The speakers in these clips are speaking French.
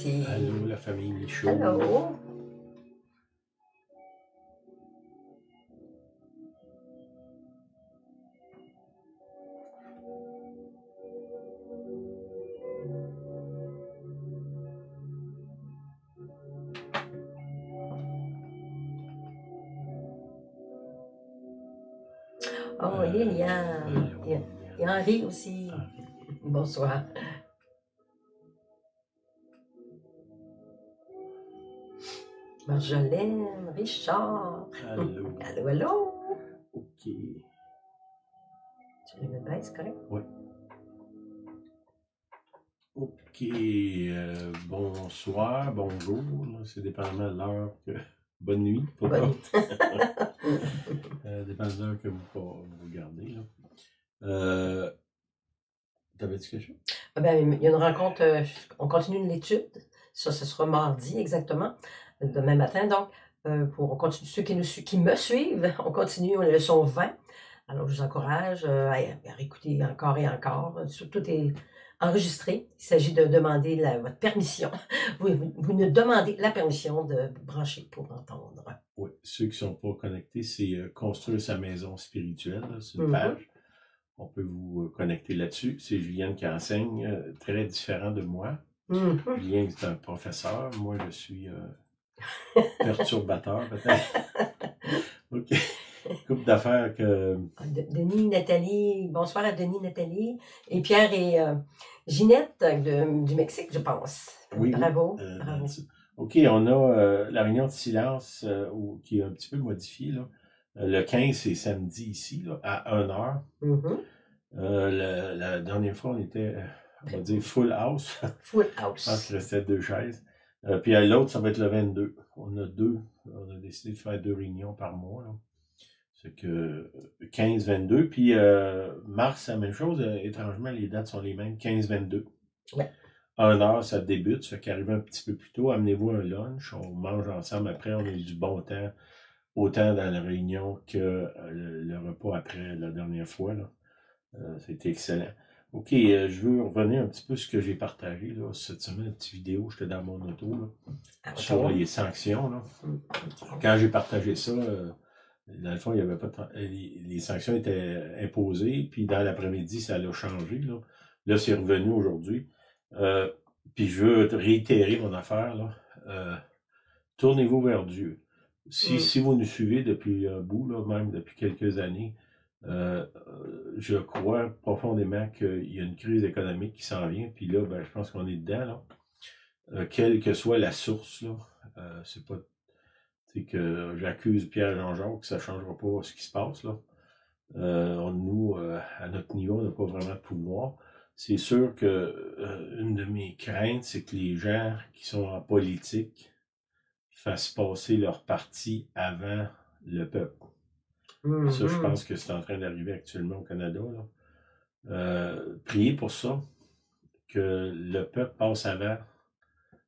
Merci. Allô, la famille Michaud. Allô. Oh, Liliane. Allô, Il y a Henri aussi. Henri. Bonsoir. Marjolaine, Richard. Allô. Allô, allô. OK. Tu le mets bien, c'est correct? Oui. OK. Bonsoir, bonjour. C'est dépendamment de l'heure que... Bonne nuit pour Bonne d'autres. Dépendamment de l'heure que vous regardez. T'avais-tu quelque chose? Ah ben, il y a une rencontre, on continue l'étude. Ça, ce sera mardi exactement, demain matin. Donc, on continue, ceux qui me suivent, on continue la leçon 20. Alors, je vous encourage à écouter encore et encore. Tout est enregistré. Il s'agit de demander votre permission. Vous nous demandez la permission de vous brancher pour entendre. Oui, ceux qui ne sont pas connectés, c'est Construire sa maison spirituelle. C'est une page. On peut vous connecter là-dessus. C'est Julienne qui enseigne, très différent de moi. Julien est un professeur. Moi, je suis perturbateur, peut-être. OK. Couple d'affaires que... Denis, Nathalie, bonsoir à Denis, Nathalie, et Pierre et Ginette du Mexique, je pense. Oui, bravo. oui. Bravo. OK, on a la réunion de silence qui est un petit peu modifiée. Là. Le 15, c'est samedi ici, là, à 1h. La dernière fois, on était, on va dire, full house. Full Je pense house. qu'il restait 2 chaises. Puis l'autre, ça va être le 22. On a décidé de faire 2 réunions par mois. Là. C'est que 15-22. Puis mars, la même chose. Étrangement, les dates sont les mêmes. 15-22. Ouais. 1h, ça débute. Ça fait qu'arriver un petit peu plus tôt. Amenez-vous un lunch. On mange ensemble. Après, on a eu du bon temps. Autant dans la réunion que le repas après la dernière fois. Là. C'était excellent. OK, je veux revenir un petit peu sur ce que j'ai partagé là, cette semaine, une petite vidéo, j'étais dans mon auto là, sur les sanctions. Là. Quand j'ai partagé ça, dans le fond, il y avait pas les sanctions étaient imposées, puis dans l'après-midi, ça a changé. Là c'est revenu aujourd'hui. Puis je veux réitérer mon affaire. Là. Tournez-vous vers Dieu. Si vous nous suivez depuis un bout, là, même depuis quelques années, je crois profondément qu'il y a une crise économique qui s'en vient, puis là, ben, je pense qu'on est dedans, là. Quelle que soit la source, là, c'est pas que j'accuse Pierre et Jean-Jacques que ça ne changera pas ce qui se passe, là. Nous, à notre niveau, on n'a pas vraiment de pouvoir. C'est sûr que une de mes craintes, c'est que les gens qui sont en politique fassent passer leur parti avant le peuple. Ça, je pense que c'est en train d'arriver actuellement au Canada. Là. Priez pour ça, que le peuple passe avant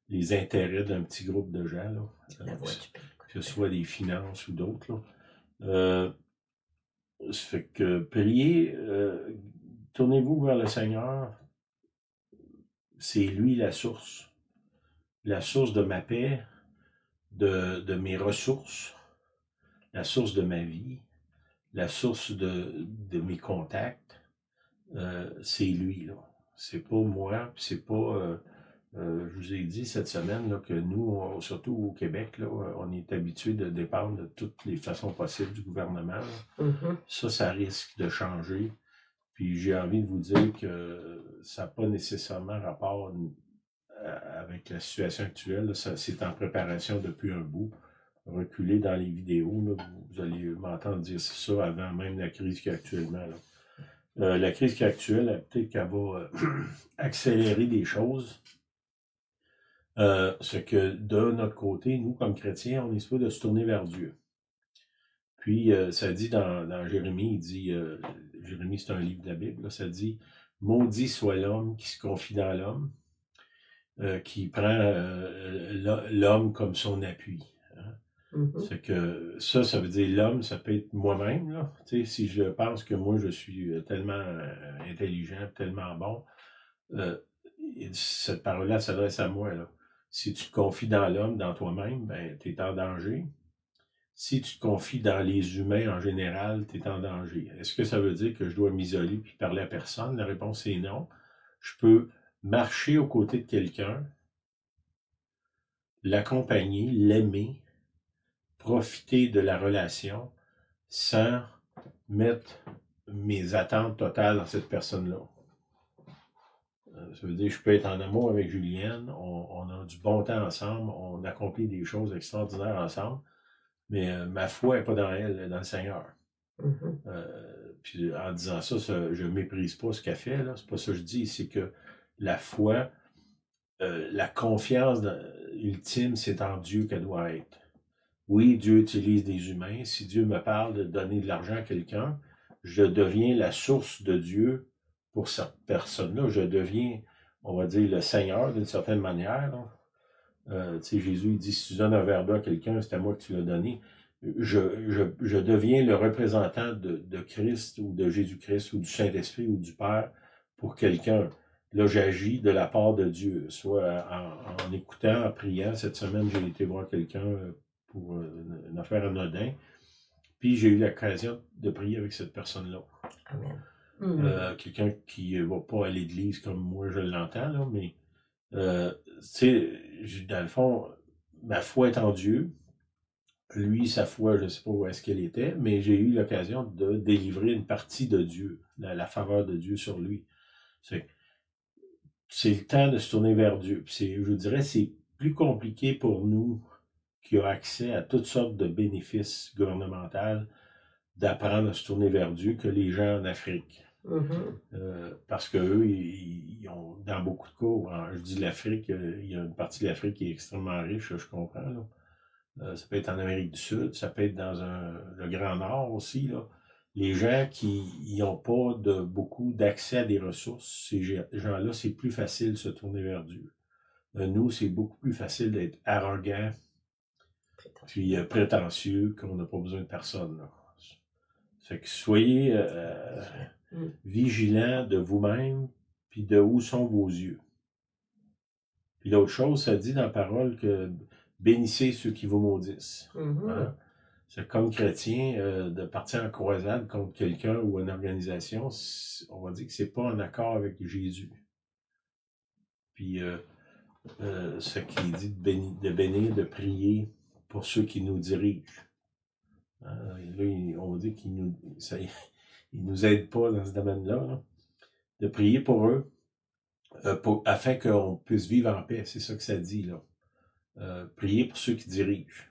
les intérêts d'un petit groupe de gens, là, que ce soit des finances ou d'autres. Ça fait que priez, tournez-vous vers le Seigneur. C'est lui la source de ma paix, de mes ressources, la source de ma vie, la source de mes contacts. C'est lui, là. C'est pas moi, c'est pas... je vous ai dit cette semaine là, que nous, surtout au Québec, là, on est habitué de dépendre de toutes les façons possibles du gouvernement. Ça risque de changer. Puis j'ai envie de vous dire que ça n'a pas nécessairement rapport avec la situation actuelle. C'est en préparation depuis un bout. Reculez dans les vidéos, là, vous allez m'entendre dire ça avant même la crise qu'il y a actuellement. Là. La crise qui est actuelle, peut-être qu'elle va accélérer des choses. Ce que de notre côté, nous, comme chrétiens, on est supposé de se tourner vers Dieu. Puis, ça dit dans Jérémie, il dit, Jérémie, c'est un livre de la Bible, là, ça dit, « Maudit soit l'homme qui se confie dans l'homme, qui prend l'homme comme son appui. » C'est que ça veut dire l'homme, ça peut être moi-même. Là. Tu sais, si je pense que moi, je suis tellement intelligent, tellement bon, cette parole-là s'adresse à moi. Là. Si tu te confies dans l'homme, dans toi-même, ben, tu es en danger. Si tu te confies dans les humains en général, tu es en danger. Est-ce que ça veut dire que je dois m'isoler puis parler à personne? La réponse est non. Je peux marcher aux côtés de quelqu'un, l'accompagner, l'aimer, profiter de la relation sans mettre mes attentes totales dans cette personne-là. Ça veut dire que je peux être en amour avec Julienne, on a du bon temps ensemble, on accomplit des choses extraordinaires ensemble, mais ma foi n'est pas dans elle, elle est dans le Seigneur. Puis en disant ça, je ne méprise pas ce qu'elle fait, là. C'est pas ça que je dis, c'est que la foi, la confiance ultime, c'est en Dieu qu'elle doit être. Oui, Dieu utilise des humains. Si Dieu me parle de donner de l'argent à quelqu'un, je deviens la source de Dieu pour cette personne-là. Je deviens, on va dire, le Seigneur d'une certaine manière. Tu sais, Jésus il dit, si tu donnes un verre d'eau à quelqu'un, c'est à moi que tu l'as donné. Je deviens le représentant de Christ ou de Jésus-Christ ou du Saint-Esprit ou du Père pour quelqu'un. Là, j'agis de la part de Dieu, soit en écoutant, en priant. Cette semaine, j'ai été voir quelqu'un pour une affaire anodin. Puis j'ai eu l'occasion de prier avec cette personne-là. Amen. Quelqu'un qui ne va pas à l'église comme moi je l'entends, là, mais tu sais, dans le fond, ma foi est en Dieu. Lui, sa foi, je ne sais pas où est-ce qu'elle était, mais j'ai eu l'occasion de délivrer une partie de Dieu, la faveur de Dieu sur lui. C'est le temps de se tourner vers Dieu. Je vous dirais, c'est plus compliqué pour nous qui ont accès à toutes sortes de bénéfices gouvernementaux d'apprendre à se tourner vers Dieu que les gens en Afrique. Parce qu'eux, ils ont, dans beaucoup de cas, je dis l'Afrique, il y a une partie de l'Afrique qui est extrêmement riche, je comprends. Là. Ça peut être en Amérique du Sud, ça peut être dans le Grand Nord aussi. Là. Les gens qui n'ont pas beaucoup d'accès à des ressources, ces gens-là, c'est plus facile de se tourner vers Dieu. Nous, c'est beaucoup plus facile d'être arrogant, puis prétentieux, qu'on n'a pas besoin de personne. Là. Fait que soyez vigilants de vous-même, puis de où sont vos yeux. Puis l'autre chose, ça dit dans la parole que bénissez ceux qui vous maudissent. Hein? C'est comme chrétien, de partir en croisade contre quelqu'un ou une organisation, on va dire que c'est pas en accord avec Jésus. Puis ce qu'il dit de bénir, de prier pour ceux qui nous dirigent. Là, on dit qu'il nous aide pas dans ce domaine-là, là, de prier pour eux, afin qu'on puisse vivre en paix. C'est ça que ça dit, là. Prier pour ceux qui dirigent.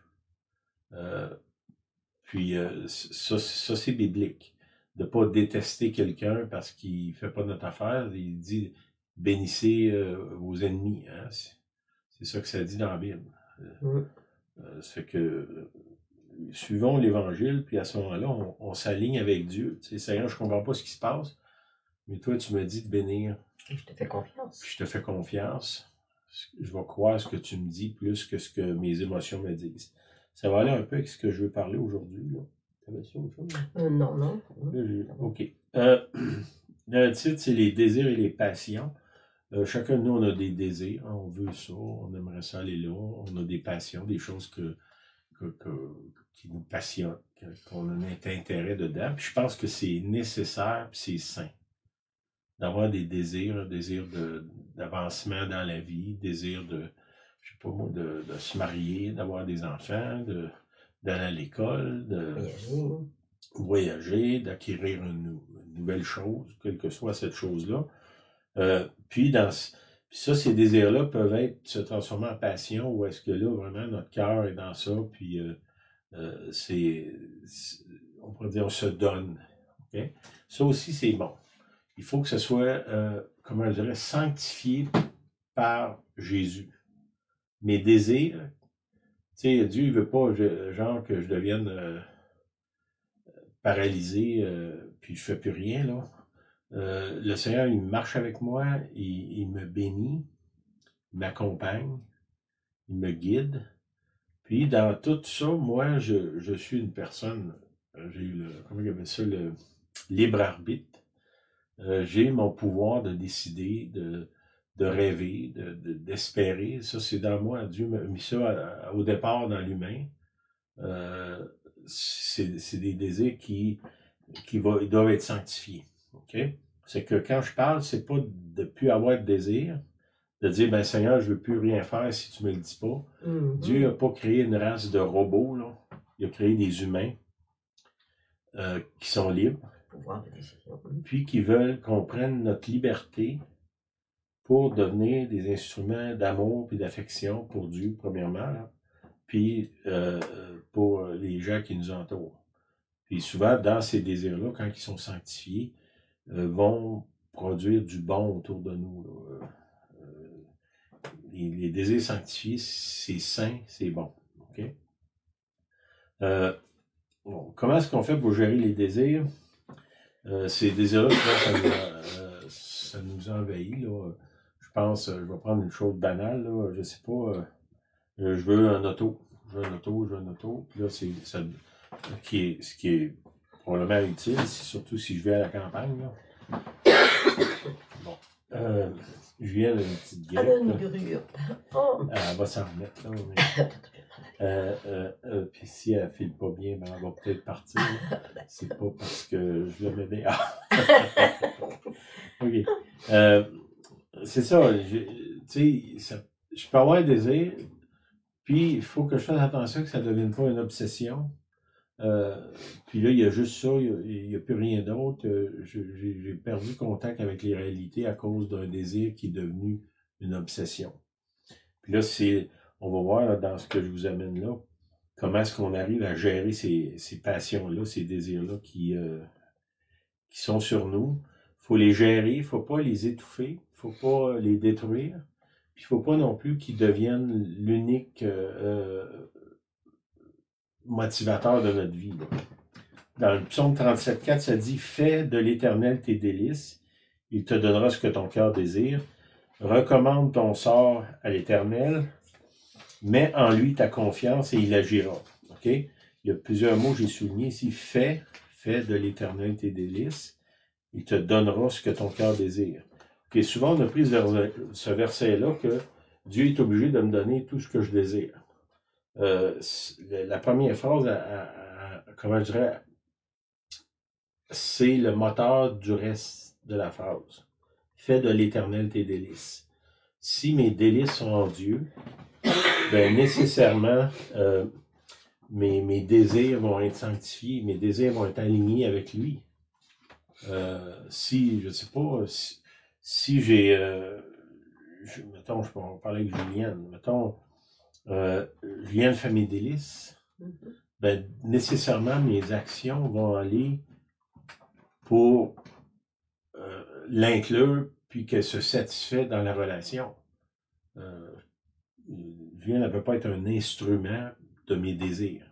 Puis ça c'est biblique. De ne pas détester quelqu'un parce qu'il ne fait pas notre affaire. Il dit bénissez vos ennemis. Hein? C'est ça que ça dit dans la Bible. Ça fait que suivons l'Évangile, puis à ce moment-là, on s'aligne avec Dieu. Tu sais, Seigneur, je ne comprends pas ce qui se passe, mais toi, tu me dis de bénir. Et je te fais confiance. Je te fais confiance. Je vais croire ce que tu me dis plus que ce que mes émotions me disent. Ça va aller un peu avec ce que je veux parler aujourd'hui. Tu avais ça autre chose? Non. Là, OK. Le titre, c'est les désirs et les passions. Chacun de nous, on a des désirs. Hein, on veut ça, on aimerait ça aller là. On a des passions, des choses qui nous passionnent, qu'on a un intérêt dedans. Puis je pense que c'est nécessaire, puis c'est sain d'avoir des désirs, d'avancement dans la vie, désir je sais pas moi, de se marier, d'avoir des enfants, d'aller à l'école, de voyager, d'acquérir une nouvelle chose, quelle que soit cette chose-là. Puis ça, ces désirs-là peuvent se transformer en passion, ou est-ce que là, vraiment, notre cœur est dans ça, puis on pourrait dire, on se donne. Okay? Ça aussi, c'est bon. Il faut que ce soit, comment je dirais, sanctifié par Jésus. Mes désirs, tu sais, Dieu, il veut pas, genre, que je devienne paralysé, puis je fais plus rien, là. Le Seigneur, il marche avec moi, il me bénit, il m'accompagne, il me guide. Puis, dans tout ça, moi, je suis une personne, j'ai eu comment il appelle ça, le libre arbitre. J'ai mon pouvoir de décider de rêver, d'espérer. Ça, c'est dans moi. Dieu m'a mis ça au départ dans l'humain. C'est des désirs qui ils doivent être sanctifiés. OK? C'est que quand je parle, c'est pas de plus avoir de désir, de dire, ben Seigneur, je veux plus rien faire si tu me le dis pas. Dieu n'a pas créé une race de robots, là. Il a créé des humains qui sont libres, puis qui veulent qu'on prenne notre liberté pour devenir des instruments d'amour et d'affection pour Dieu, premièrement, là, puis pour les gens qui nous entourent. Puis souvent, dans ces désirs-là, quand ils sont sanctifiés, vont produire du bon autour de nous. Les désirs sanctifiés, c'est sain, c'est bon. Okay? Bon, comment est-ce qu'on fait pour gérer les désirs? Ces désirs-là, ça nous envahit. Là. Je pense, je vais prendre une chose banale, là, je sais pas, je veux un auto. Je veux un auto. Puis là, ce qui est probablement utile, surtout si je vais à la campagne. Là. Bon. Julienne a une petite grippe. Elle a une grue. Oh. Elle va s'en remettre. Puis si elle ne file pas bien, ben, elle va peut-être partir. C'est pas parce que je l'ai aidé. OK. C'est ça. Tu sais, je peux avoir un désir, puis il faut que je fasse attention que ça ne devienne pas une obsession. Puis là, il y a juste ça, il n'y a plus rien d'autre. J'ai perdu contact avec les réalités à cause d'un désir qui est devenu une obsession. Puis là, on va voir là, dans ce que je vous amène là, comment est-ce qu'on arrive à gérer ces passions-là, ces désirs-là qui sont sur nous. Il faut les gérer, il ne faut pas les étouffer, il ne faut pas les détruire, puis il ne faut pas non plus qu'ils deviennent l'unique motivateur de notre vie. Là. Dans le psaume 37,4, ça dit « Fais de l'Éternel tes délices, il te donnera ce que ton cœur désire. Recommande ton sort à l'Éternel, mets en lui ta confiance et il agira. » OK? Il y a plusieurs mots que j'ai soulignés ici. « Fais de l'Éternel tes délices, il te donnera ce que ton cœur désire. » Okay, souvent, on a pris ce verset-là que Dieu est obligé de me donner tout ce que je désire. La première phrase, comment je dirais, c'est le moteur du reste de la phrase. Fais de l'Éternel tes délices. Si mes délices sont en Dieu, ben nécessairement, mes désirs vont être sanctifiés, mes désirs vont être alignés avec lui. Si, je sais pas, si j'ai, mettons, je peux en parler avec Julienne, mettons, Julienne fait mes délices, ben, nécessairement, mes actions vont aller pour l'inclure, puis qu'elle se satisfait dans la relation. Julienne ne peut pas être un instrument de mes désirs.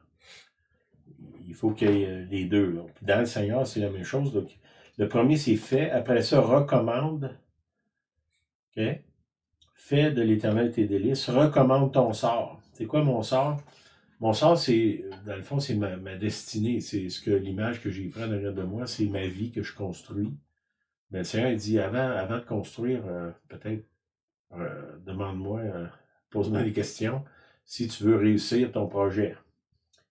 Il faut qu'il y ait les deux. Là. Puis dans le Seigneur, c'est la même chose. Donc, le premier, c'est fait. Après ça, recommande. Okay? Fais de l'Éternel tes délices. Recommande ton sort. C'est quoi mon sort? Mon sort, c'est, dans le fond, c'est ma destinée. C'est ce que l'image que j'ai prise derrière de moi, c'est ma vie que je construis. Mais le Seigneur, il dit, avant de construire, peut-être, demande-moi, pose-moi des questions, si tu veux réussir ton projet.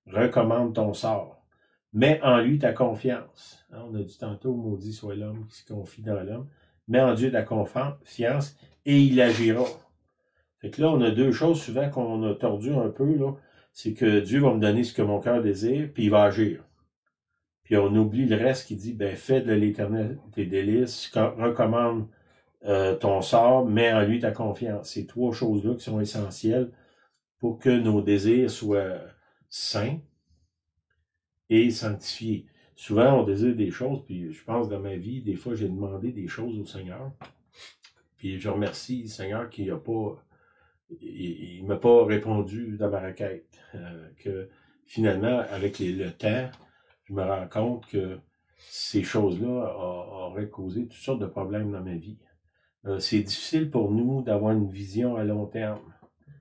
Recommande ton sort. Mets en lui ta confiance. Hein, on a dit tantôt, maudit soit l'homme qui se confie dans l'homme. Mets en Dieu ta confiance et il agira. Fait que là, on a deux choses souvent qu'on a tordues un peu, là. C'est que Dieu va me donner ce que mon cœur désire, puis il va agir. Puis on oublie le reste qui dit, ben, fais de l'Éternel tes délices, recommande ton sort, mets en lui ta confiance. Ces trois choses-là qui sont essentielles pour que nos désirs soient saints et sanctifiés. Souvent, on désire des choses, puis je pense dans ma vie, des fois, j'ai demandé des choses au Seigneur. Puis je remercie le Seigneur qui n'a pas... Il ne m'a pas répondu dans ma requête. Que finalement, avec le temps, je me rends compte que ces choses-là auraient causé toutes sortes de problèmes dans ma vie. C'est difficile pour nous d'avoir une vision à long terme.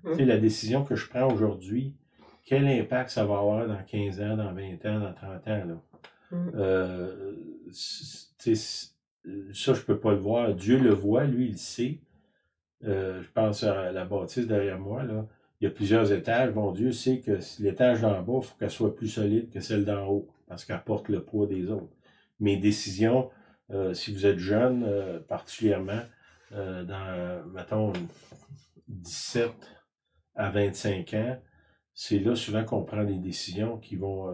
Tu sais, la décision que je prends aujourd'hui, quel impact ça va avoir dans 15 ans, dans 20 ans, dans 30 ans, là? Ça, je peux pas le voir. Dieu le voit, lui, il le sait. Je pense à la bâtisse derrière moi, là. Il y a plusieurs étages. Bon, Dieu sait que l'étage d'en bas, il faut qu'elle soit plus solide que celle d'en haut, parce qu'elle porte le poids des autres. Mes décisions, si vous êtes jeune, particulièrement, mettons, 17 à 25 ans, c'est là souvent qu'on prend des décisions qui vont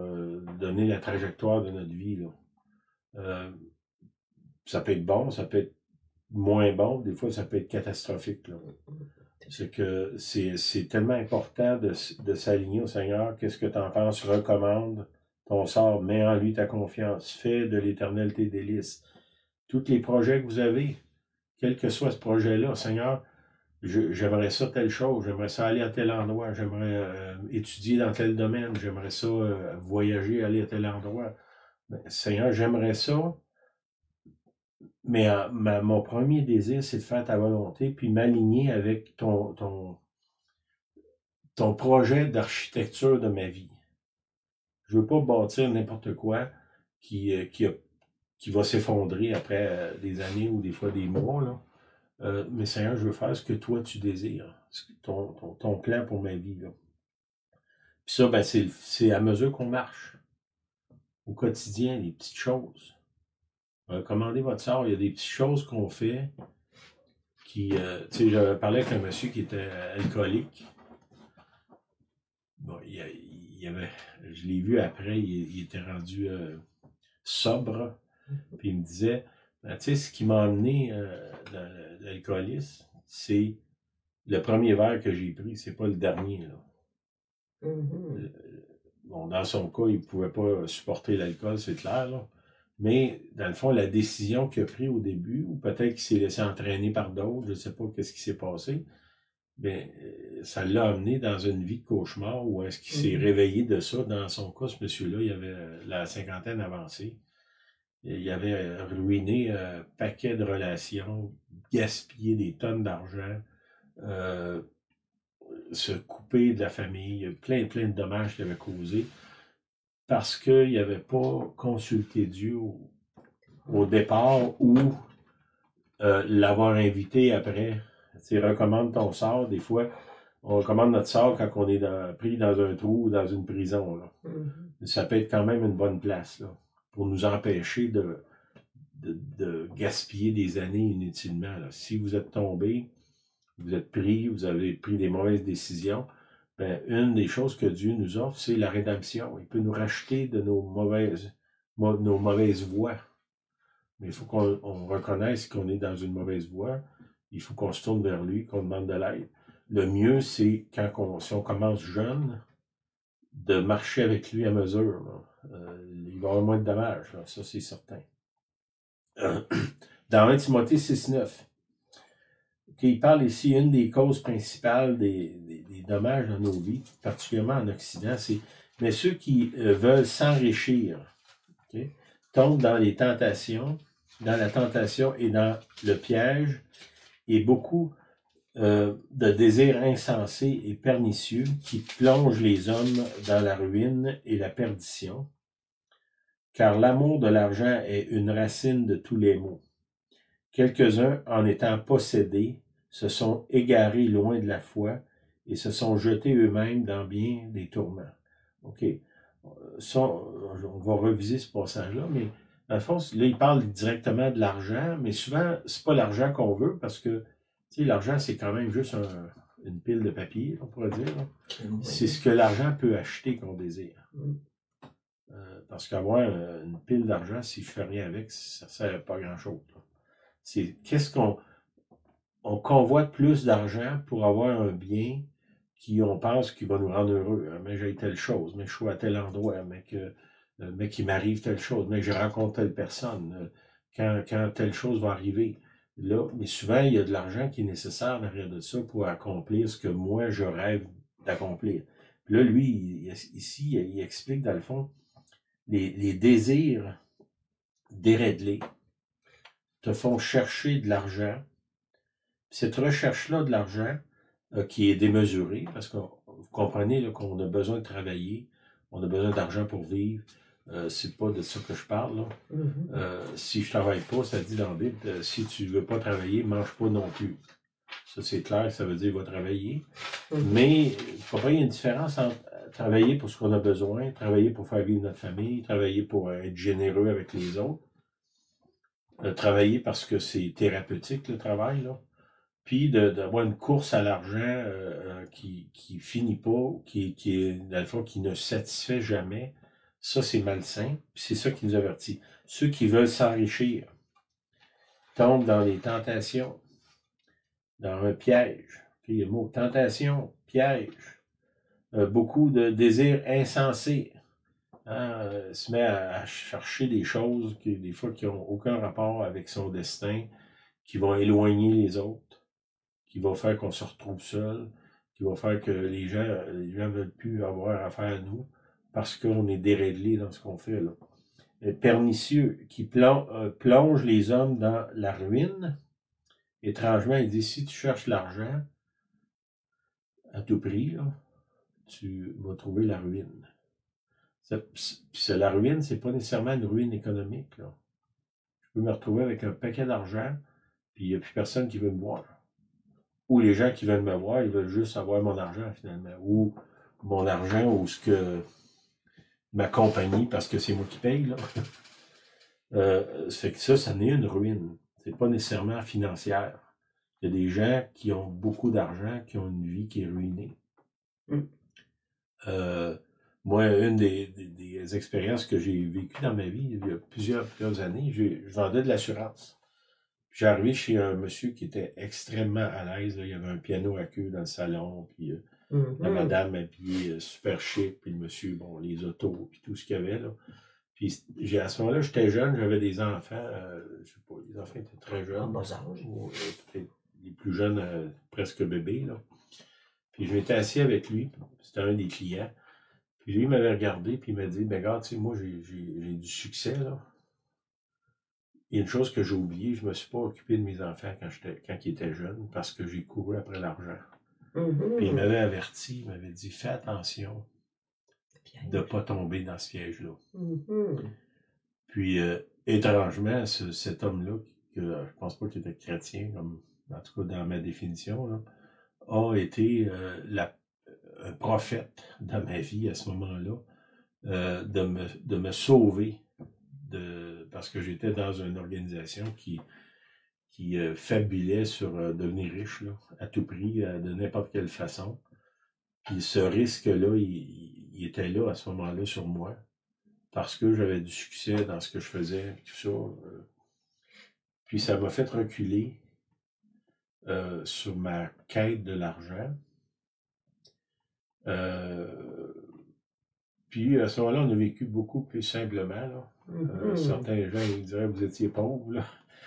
donner la trajectoire de notre vie, là. Ça peut être bon, ça peut être moins bon, des fois ça peut être catastrophique, là. C'est que c'est tellement important de s'aligner au Seigneur. Qu'est-ce que tu en penses? Recommande ton sort, mets en lui ta confiance, fais de l'Éternel tes délices. Tous les projets que vous avez, quel que soit ce projet-là, Seigneur, j'aimerais ça telle chose, j'aimerais ça aller à tel endroit, j'aimerais étudier dans tel domaine, j'aimerais ça voyager, aller à tel endroit. Ben, Seigneur, j'aimerais ça, mais mon premier désir, c'est de faire ta volonté, puis m'aligner avec ton projet d'architecture de ma vie. Je veux pas bâtir n'importe quoi qui va s'effondrer après des années ou des fois des mois, là. Mais Seigneur, je veux faire ce que toi tu désires, ton plan pour ma vie, là. Puis ça, ben, c'est à mesure qu'on marche au quotidien, les petites choses. Commandez votre sort, il y a des petites choses qu'on fait qui, tu sais, j'avais parlé avec un monsieur qui était alcoolique. Bon, je l'ai vu après, il était rendu sobre, puis il me disait, ben, tu sais, ce qui m'a amené dans l'alcoolisme, c'est le premier verre que j'ai pris, c'est pas le dernier, là. Bon, dans son cas, il ne pouvait pas supporter l'alcool, c'est clair, là. Mais, dans le fond, la décision qu'il a prise au début, ou peut-être qu'il s'est laissé entraîner par d'autres, je ne sais pas qu'est-ce qui s'est passé, bien, ça l'a amené dans une vie de cauchemar où est-ce qu'il s'est réveillé de ça. Dans son cas, ce monsieur-là, il avait la cinquantaine avancée. Il avait ruiné un paquet de relations, gaspillé des tonnes d'argent, se couper de la famille, plein de dommages qu'il avait causés parce qu'il n'avait pas consulté Dieu au départ ou l'avoir invité après. Tu recommande ton sort. Des fois, on recommande notre sort quand on est pris dans un trou ou dans une prison, là. Ça peut être quand même une bonne place, là, pour nous empêcher de gaspiller des années inutilement, là. Si vous êtes tombé, vous êtes pris, vous avez pris des mauvaises décisions, ben, une des choses que Dieu nous offre, c'est la rédemption. Il peut nous racheter de nos mauvaises voies. Mais il faut qu'on reconnaisse qu'on est dans une mauvaise voie. Il faut qu'on se tourne vers lui, qu'on demande de l'aide. Le mieux, c'est si on commence jeune, de marcher avec lui à mesure, là. Il va y avoir moins de dommages, là, ça c'est certain. Dans 1 Timothée 6,9, il parle ici, une des causes principales des dommages dans nos vies, particulièrement en Occident, c'est mais ceux qui veulent s'enrichir, tombent dans la tentation et dans le piège, et beaucoup de désirs insensés et pernicieux qui plongent les hommes dans la ruine et la perdition, car l'amour de l'argent est une racine de tous les maux. Quelques-uns, en étant possédés, se sont égarés loin de la foi et se sont jetés eux-mêmes dans bien des tourments. OK. Ça, on va reviser ce passage-là, mais dans le fond, là, il parle directement de l'argent, mais souvent, c'est pas l'argent qu'on veut parce que, tu sais, l'argent, c'est quand même juste une pile de papier, on pourrait dire. C'est ce que l'argent peut acheter qu'on désire. Parce qu'avoir une pile d'argent, si je fais rien avec, ça ne sert à pas grand-chose. C'est qu'est-ce on convoite plus d'argent pour avoir un bien qui on pense qu'il va nous rendre heureux. Hein, mais j'ai telle chose, mais je suis à tel endroit, mais qu'il m'arrive telle chose, mais que je rencontre telle personne, quand telle chose va arriver. Là, mais souvent, il y a de l'argent qui est nécessaire derrière de ça pour accomplir ce que moi, je rêve d'accomplir. Puis là, lui, ici, il explique, dans le fond, les désirs déréglés te font chercher de l'argent. Cette recherche-là de l'argent, qui est démesurée, parce que vous comprenez là, qu'on a besoin de travailler, on a besoin d'argent pour vivre. C'est pas de ça que je parle, là. Si je travaille pas, ça dit dans la Bible, si tu veux pas travailler, mange pas non plus. Ça, c'est clair, ça veut dire qu'il va travailler. Mhm. Mais il faut pas qu'il y ait une différence entre travailler pour ce qu'on a besoin, travailler pour faire vivre notre famille, travailler pour être généreux avec les autres, travailler parce que c'est thérapeutique, le travail, là. Puis d'avoir une course à l'argent qui finit pas, qui est, dans le fond, qui ne satisfait jamais. Ça, c'est malsain. Puis c'est ça qui nous avertit. Ceux qui veulent s'enrichir tombent dans les tentations, dans un piège. Il y a le mot tentation, piège. Beaucoup de désirs insensés. Hein, se met à chercher des choses qui, des fois, qui n'ont aucun rapport avec son destin, qui vont éloigner les autres, qui vont faire qu'on se retrouve seul, qui vont faire que les gens ne veulent plus avoir affaire à nous parce qu'on est déréglé dans ce qu'on fait, là. Pernicieux, qui plonge les hommes dans la ruine. Étrangement, il dit, si tu cherches l'argent à tout prix, là, tu vas trouver la ruine. La ruine, c'est pas nécessairement une ruine économique, là. Je peux me retrouver avec un paquet d'argent, puis il n'y a plus personne qui veut me voir. Ou les gens qui veulent me voir, ils veulent juste avoir mon argent, finalement. Ou mon argent, ou ce que ma compagnie, parce que c'est moi qui paye, là. C'est que ça n'est une ruine. C'est pas nécessairement financière. Il y a des gens qui ont beaucoup d'argent, qui ont une vie qui est ruinée. Mm. Moi, une des expériences que j'ai vécues dans ma vie, il y a plusieurs années, je vendais de l'assurance. J'ai arrivé chez un monsieur qui était extrêmement à l'aise. Il y avait un piano à queue dans le salon, puis la madame habillée super chic, puis le monsieur, bon, les autos, puis tout ce qu'il y avait, là. Puis à ce moment-là, j'étais jeune, j'avais des enfants, je sais pas, les enfants étaient très jeunes. En bas âge. Ou, peut-être les plus jeunes, presque bébés, là. Puis je m'étais assis avec lui, c'était un des clients. Puis lui, il m'avait regardé, puis il m'a dit, ben regarde, tu sais, moi, j'ai du succès, là. Il y a une chose que j'ai oubliée, je me suis pas occupé de mes enfants quand ils étaient jeunes, parce que j'ai couru après l'argent. Puis il m'avait averti, il m'avait dit, fais attention de ne pas tomber dans ce piège-là. Puis, étrangement, cet homme-là, que je pense pas qu'il était chrétien, comme, en tout cas dans ma définition, là, a été un prophète dans ma vie à ce moment-là, de me sauver, parce que j'étais dans une organisation qui fabulait sur devenir riche, là, à tout prix, de n'importe quelle façon. Puis ce risque-là, il était là à ce moment-là sur moi, parce que j'avais du succès dans ce que je faisais, tout ça. Puis ça m'a fait reculer sur ma quête de l'argent. Puis à ce moment-là, on a vécu beaucoup plus simplement, là. Certains gens ils diraient que vous étiez pauvres, là.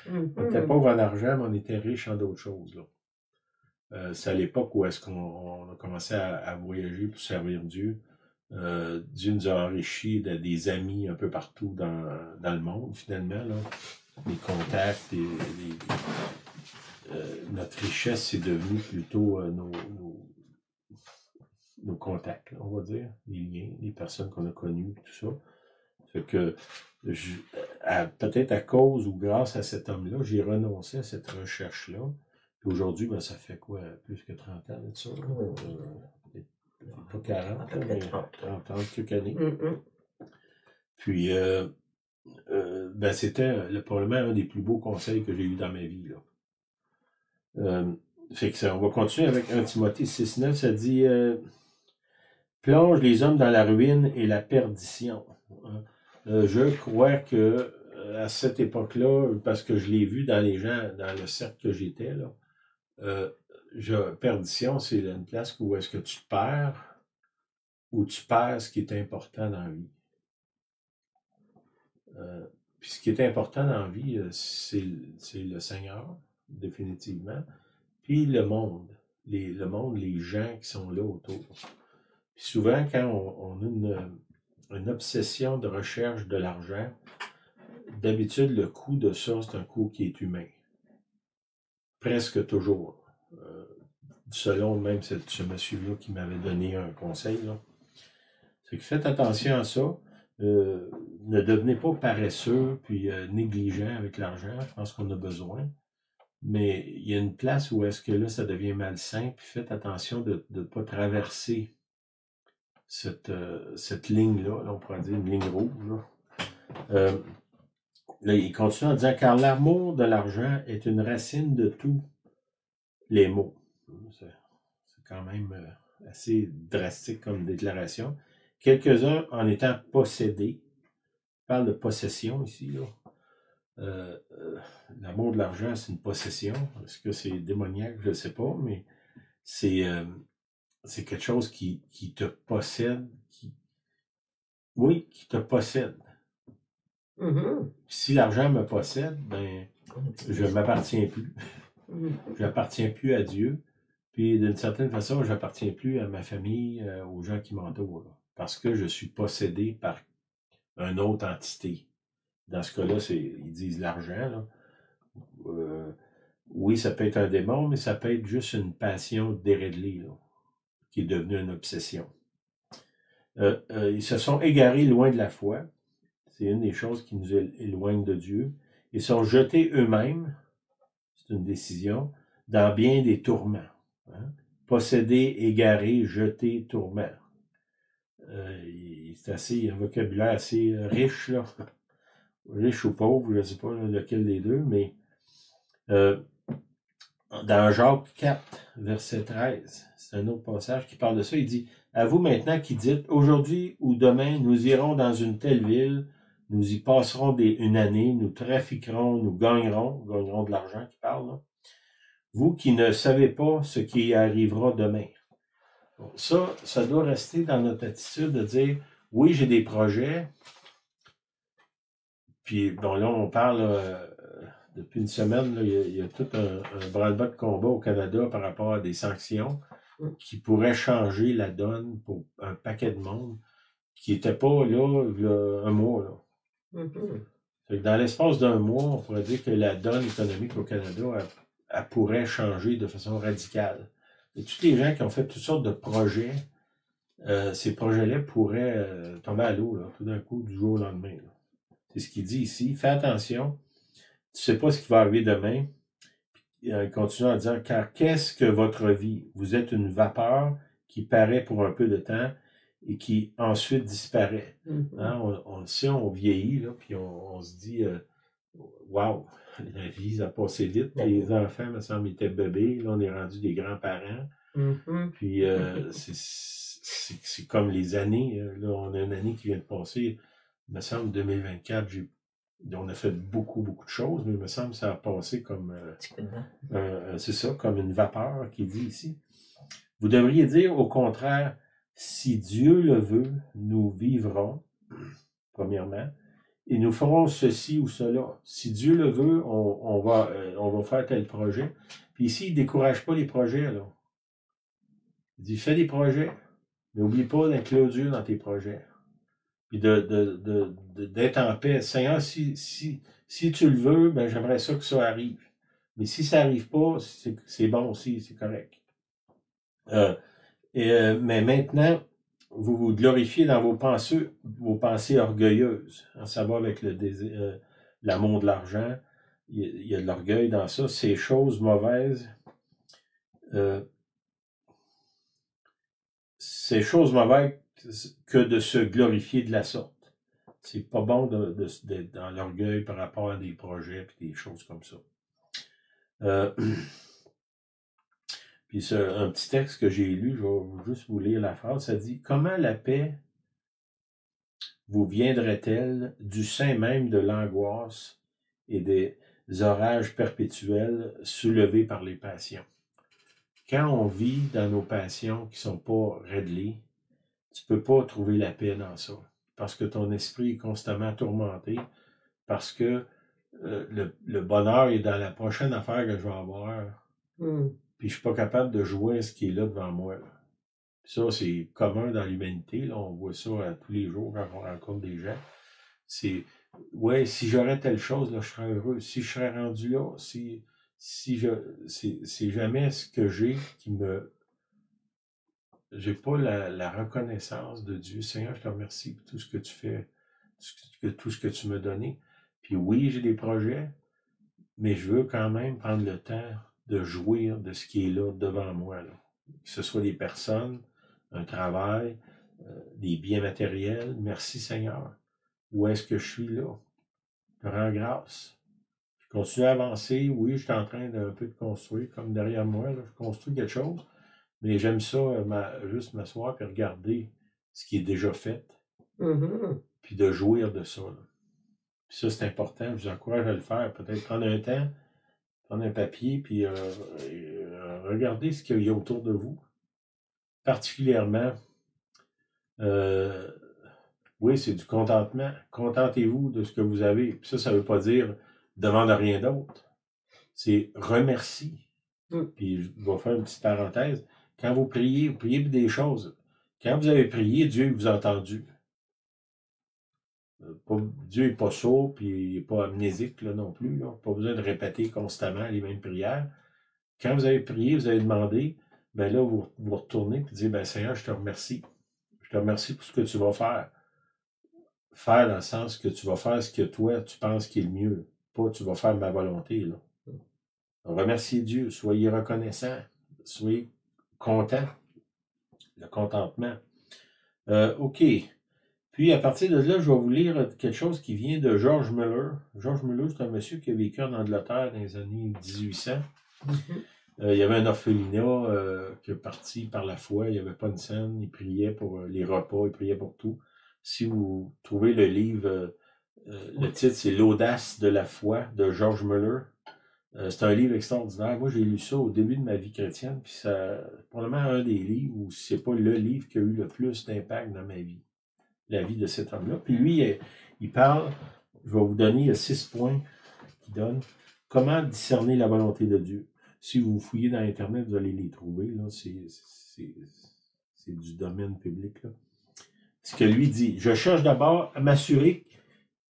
On était pauvres en argent, mais on était riches en d'autres choses, là. C'est à l'époque où est-ce qu'on a commencé à voyager pour servir Dieu. Dieu nous a enrichis des amis un peu partout dans le monde, finalement, là. Des contacts, notre richesse, c'est devenu plutôt nos contacts, là, on va dire, les liens, les personnes qu'on a connues, tout ça. Fait que, peut-être à cause ou grâce à cet homme-là, j'ai renoncé à cette recherche-là. Puis aujourd'hui, ben, ça fait quoi, plus que 30 ans de ça? Pas 40, mais 30 quelques années. Puis, ben, c'était probablement un des plus beaux conseils que j'ai eu dans ma vie, là. Fait que ça, on va continuer avec 1 Timothée 6,9, ça dit plonge les hommes dans la ruine et la perdition. Je crois que à cette époque-là, parce que je l'ai vu dans les gens, dans le cercle que j'étais, là, perdition, c'est une place où est-ce que tu te perds, où tu perds ce qui est important dans la vie. Puis ce qui est important dans la vie, c'est le Seigneur, définitivement, puis le monde, les gens qui sont là autour. Puis souvent, quand on a une obsession de recherche de l'argent, d'habitude, le coût de ça, c'est un coût qui est humain. Presque toujours. Selon même ce monsieur-là qui m'avait donné un conseil, là. C'est que faites attention à ça. Ne devenez pas paresseux puis négligent avec l'argent. Je pense qu'on a besoin. Mais il y a une place où est-ce que là, ça devient malsain, puis faites attention de ne pas traverser cette ligne-là, là, on pourrait dire une ligne rouge. Là. Là, il continue en disant, car l'amour de l'argent est une racine de tous les maux. C'est quand même assez drastique comme déclaration. Quelques-uns en étant possédés, on parle de possession ici, là. L'amour de l'argent, c'est une possession. Est-ce que c'est démoniaque? Je ne sais pas, mais c'est quelque chose qui te possède, oui, qui te possède. Si l'argent me possède, ben, je ne m'appartiens plus. Je n'appartiens plus à Dieu. Puis, d'une certaine façon, je n'appartiens plus à ma famille, aux gens qui m'entourent. Là, parce que je suis possédé par une autre entité. Dans ce cas-là, ils disent l'argent. Là. Oui, ça peut être un démon, mais ça peut être juste une passion déréglée, là, qui est devenue une obsession. Ils se sont égarés loin de la foi. C'est une des choses qui nous éloignent de Dieu. Ils sont jetés eux-mêmes, c'est une décision, dans bien des tourments. Hein? Possédés, égarés, jetés, tourments. C'est un vocabulaire assez riche, là. Riche ou pauvre, je ne sais pas lequel des deux, mais dans Jacques 4, verset 13, c'est un autre passage qui parle de ça, il dit « À vous maintenant qui dites, aujourd'hui ou demain, nous irons dans une telle ville, nous y passerons une année, nous trafiquerons, nous gagnerons de l'argent qui parle, là. Vous qui ne savez pas ce qui arrivera demain. » Bon, ça doit rester dans notre attitude de dire « Oui, j'ai des projets. » Puis, bon, là, on parle... depuis une semaine, là, il y a tout un branle-bas de combat au Canada par rapport à des sanctions qui pourraient changer la donne pour un paquet de monde qui n'était pas là, il y a un mois. Là. Fait que dans l'espace d'un mois, on pourrait dire que la donne économique au Canada, elle pourrait changer de façon radicale. Et tous les gens qui ont fait toutes sortes de projets, ces projets-là pourraient tomber à l'eau, tout d'un coup, du jour au lendemain. Là. C'est ce qu'il dit ici. Fais attention. Tu ne sais pas ce qui va arriver demain. Il continue en disant, car qu'est-ce que votre vie? Vous êtes une vapeur qui paraît pour un peu de temps et qui ensuite disparaît. Hein? On le sait, on vieillit, là, puis on se dit, waouh, la vie, ça a passé vite. Les enfants, me semble, étaient bébés. Là, on est rendu des grands-parents. Puis, c'est comme les années. Là, on a une année qui vient de passer. Il me semble, 2024, on a fait beaucoup, beaucoup de choses, mais il me semble que ça a passé comme... c'est ça, comme une vapeur qui dit ici. Vous devriez dire, au contraire, si Dieu le veut, nous vivrons, premièrement, et nous ferons ceci ou cela. Si Dieu le veut, on va faire tel projet. Puis ici, il ne décourage pas les projets. Là. Il dit, fais des projets, mais n'oublie pas d'inclure Dieu dans tes projets. Puis d'être en paix. Seigneur, si tu le veux, ben j'aimerais ça que ça arrive. Mais si ça n'arrive pas, c'est bon aussi, c'est correct. Mais maintenant, vous vous glorifiez dans vos pensées orgueilleuses. Ça va avec l'amour de l'argent. Il y a de l'orgueil dans ça. Ces choses mauvaises. Ces choses mauvaises que de se glorifier de la sorte. C'est pas bon d'être dans l'orgueil par rapport à des projets et des choses comme ça. Puis c'est un petit texte que j'ai lu, je vais juste vous lire la phrase. Ça dit « Comment la paix vous viendrait-elle du sein même de l'angoisse et des orages perpétuels soulevés par les passions? » Quand on vit dans nos passions qui ne sont pas réglées, tu ne peux pas trouver la paix dans ça. Parce que ton esprit est constamment tourmenté, parce que le bonheur est dans la prochaine affaire que je vais avoir, puis je suis pas capable de jouer à ce qui est là devant moi. Là. Ça, c'est commun dans l'humanité, là, on voit ça tous les jours quand on rencontre des gens. C'est, ouais, si j'aurais telle chose, là, je serais heureux. Si je serais rendu là, c'est jamais ce que j'ai qui me... J'ai pas la reconnaissance de Dieu. Seigneur, je te remercie pour tout ce que tu fais, tout ce que tu m'as donné. Puis oui, j'ai des projets, mais je veux quand même prendre le temps de jouir de ce qui est là devant moi, là. Que ce soit des personnes, un travail, des biens matériels. Merci Seigneur. Où est-ce que je suis là? Je te rends grâce. Je continue à avancer. Oui, je suis en train d'un peu de construire, comme derrière moi, là, je construis quelque chose. Mais j'aime ça, juste m'asseoir et regarder ce qui est déjà fait, puis de jouir de ça, là. Puis ça, c'est important. Je vous encourage à le faire. Peut-être prendre un temps, prendre un papier, puis regarder ce qu'il y a autour de vous. Particulièrement, oui, c'est du contentement. Contentez-vous de ce que vous avez. Puis ça ne veut pas dire demande rien d'autre. C'est remercie. Puis je vais faire une petite parenthèse. Quand vous priez pour des choses. Quand vous avez prié, Dieu vous a entendu. Dieu n'est pas sourd, puis il n'est pas amnésique là, non plus. Là. Pas besoin de répéter constamment les mêmes prières. Quand vous avez prié, vous avez demandé, ben là, vous retournez et dites, ben Seigneur, je te remercie. Je te remercie pour ce que tu vas faire. Faire dans le sens que tu vas faire ce que toi, tu penses qui est le mieux. Pas tu vas faire ma volonté. Là. Remerciez Dieu, soyez reconnaissant, soyez content. Le contentement. OK. Puis, à partir de là, je vais vous lire quelque chose qui vient de George Muller. George Muller, c'est un monsieur qui a vécu en Angleterre dans les années 1800. Il y avait un orphelinat qui est parti par la foi. Il n'y avait pas une scène. Il priait pour les repas, il priait pour tout. Si vous trouvez le livre, le titre, c'est L'audace de la foi de George Muller. C'est un livre extraordinaire. Moi, j'ai lu ça au début de ma vie chrétienne, puis c'est probablement un des livres, ou si c'est pas le livre qui a eu le plus d'impact dans ma vie. La vie de cet homme-là. Puis lui, il parle, je vais vous donner 6 points qu'il donne. Comment discerner la volonté de Dieu? Si vous fouillez dans Internet, vous allez les trouver. Là, c'est du domaine public. Là. Ce que lui dit, je cherche d'abord à m'assurer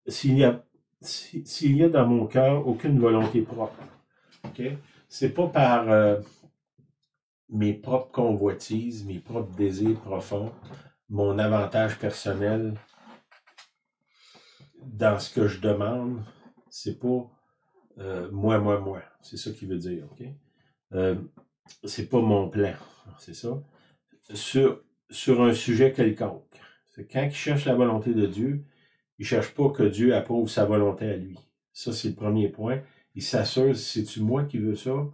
s'il y a dans mon cœur aucune volonté propre. Okay? C'est pas par mes propres convoitises, mes propres désirs profonds, mon avantage personnel dans ce que je demande, c'est pas moi. C'est ça qu'il veut dire, OK? C'est pas mon plan, c'est ça? Sur un sujet quelconque. C'est quand il cherche la volonté de Dieu, il cherche pas que Dieu approuve sa volonté à lui. Ça, c'est le premier point. Il s'assure, c'est-tu moi qui veux ça?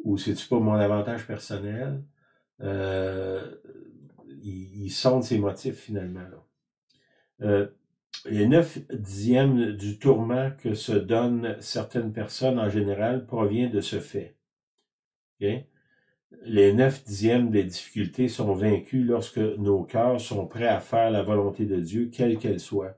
Ou c'est-tu pas mon avantage personnel? Il sonde ses motifs finalement. Là. Les 9/10 du tourment que se donnent certaines personnes en général provient de ce fait. Okay? Les 9/10 des difficultés sont vaincues lorsque nos cœurs sont prêts à faire la volonté de Dieu, quelle qu'elle soit.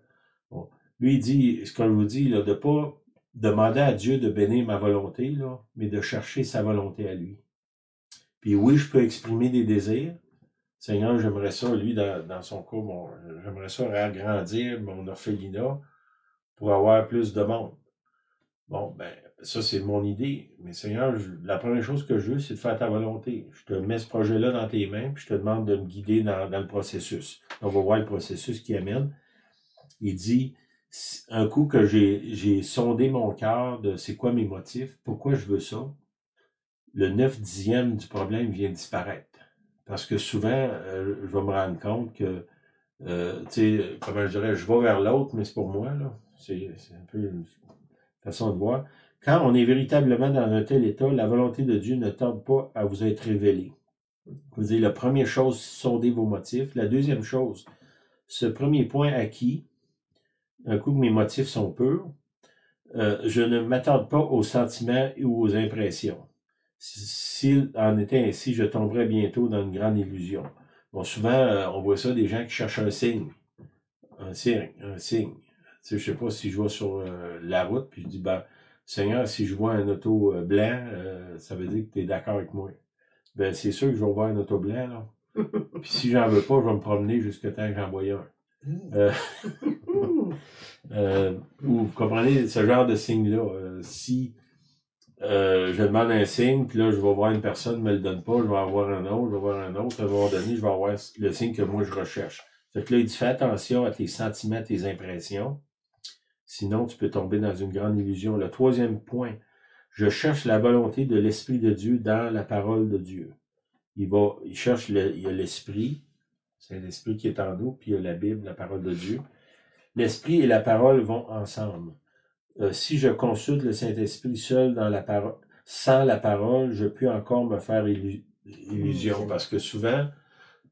Bon. Lui, il dit, ce qu'on vous dit, là, de pas demander à Dieu de bénir ma volonté, là, mais de chercher sa volonté à lui. Puis oui, je peux exprimer des désirs. Seigneur, j'aimerais ça, lui, dans son cas, j'aimerais ça agrandir mon orphelinat pour avoir plus de monde. Bon, ben, ça, c'est mon idée. Mais Seigneur, la première chose que je veux, c'est de faire ta volonté. Je te mets ce projet-là dans tes mains, puis je te demande de me guider dans le processus. On va voir le processus qui amène. Il dit, un coup que j'ai sondé mon cœur de c'est quoi mes motifs, pourquoi je veux ça, le 9/10 du problème vient disparaître. Parce que souvent, je vais me rendre compte que, tu sais, comment je dirais, je vais vers l'autre, mais c'est pour moi, là. C'est un peu une façon de voir. Quand on est véritablement dans un tel état, la volonté de Dieu ne tarde pas à vous être révélée. Vous dire, la première chose, sondez vos motifs. La deuxième chose, ce premier point acquis, un coup que mes motifs sont purs, je ne m'attarde pas aux sentiments ou aux impressions. S'il en était ainsi, je tomberais bientôt dans une grande illusion. Bon, souvent, on voit ça, des gens qui cherchent un signe. Un signe. Tu sais, je sais pas si je vais sur la route, puis je dis, ben, Seigneur, si je vois un auto blanc, ça veut dire que tu es d'accord avec moi. Ben, c'est sûr que je vais voir un auto blanc, là. Puis si j'en veux pas, je vais me promener jusqu'à temps que j'en voie un. Vous comprenez ce genre de signe-là. Si je demande un signe, puis là, je vais voir une personne, ne me le donne pas, je vais avoir un autre, je vais voir un autre, à un moment donné, je vais avoir le signe que moi, je recherche. Fait que là, il dit, fais attention à tes sentiments, tes impressions, sinon tu peux tomber dans une grande illusion. Le troisième point, Je cherche la volonté de l'Esprit de Dieu dans la parole de Dieu. Il cherche, il y a l'Esprit, c'est l'Esprit qui est en nous, puis il y a la Bible, la parole de Dieu. L'Esprit et la parole vont ensemble. Si je consulte le Saint-Esprit seul dans la parole, sans la parole, je peux encore me faire illusion. Parce que souvent,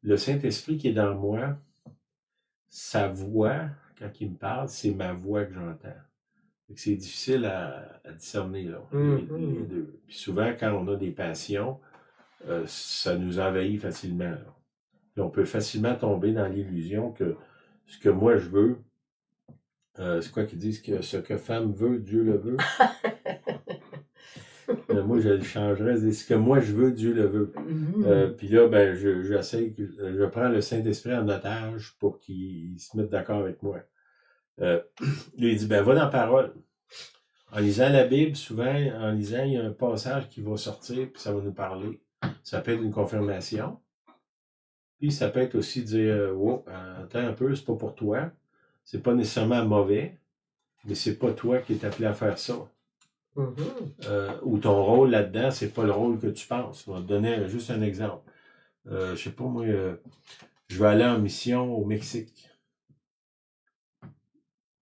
le Saint-Esprit qui est dans moi, sa voix, quand il me parle, c'est ma voix que j'entends. C'est difficile à discerner, là, les deux. Puis souvent, quand on a des passions, ça nous envahit facilement. Là. Puis on peut facilement tomber dans l'illusion que ce que moi je veux, c'est quoi qu'ils disent que ce que femme veut, Dieu le veut. Moi, je le changerais. C'est ce que moi je veux, Dieu le veut. Puis là, ben, je prends le Saint-Esprit en otage pour qu'il se mette d'accord avec moi. Il dit, ben, va dans la parole. En lisant la Bible, souvent, en lisant, il y a un passage qui va sortir, puis ça va nous parler. Ça peut être une confirmation. Puis ça peut être aussi dire, oh, attends un peu, c'est pas pour toi. C'est pas nécessairement mauvais, mais c'est pas toi qui es appelé à faire ça. Ou ton rôle là-dedans, c'est pas le rôle que tu penses. Je vais te donner juste un exemple. Je sais pas, moi, je vais aller en mission au Mexique.